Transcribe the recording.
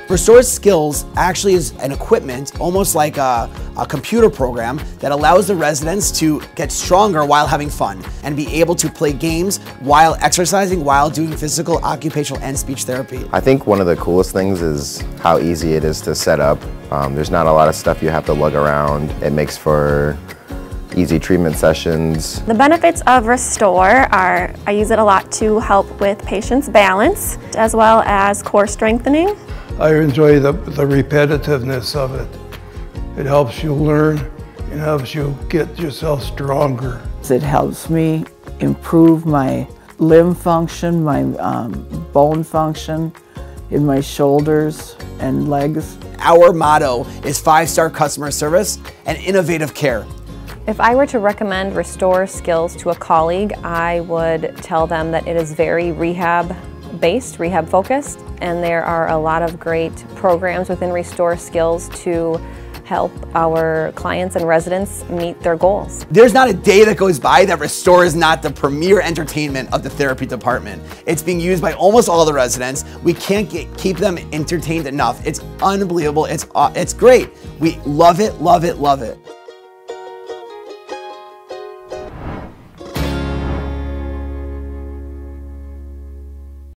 Restore Skills actually is an equipment, almost like a computer program that allows the residents to get stronger while having fun and be able to play games while exercising, while doing physical, occupational, and speech therapy. I think one of the coolest things is how easy it is to set up. There's not a lot of stuff you have to lug around. It makes for easy treatment sessions. The benefits of Restore are, I use it a lot to help with patients' balance as well as core strengthening. I enjoy the repetitiveness of it. It helps you learn, it helps you get yourself stronger. It helps me improve my limb function, my bone function in my shoulders and legs. Our motto is 5-star customer service and innovative care. If I were to recommend Restore Skills to a colleague, I would tell them that it is very rehab-based, rehab-focused, and there are a lot of great programs within Restore Skills to help our clients and residents meet their goals. There's not a day that goes by that Restore is not the premier entertainment of the therapy department. It's being used by almost all the residents. We can't keep them entertained enough. It's unbelievable. It's great. We love it, love it, love it.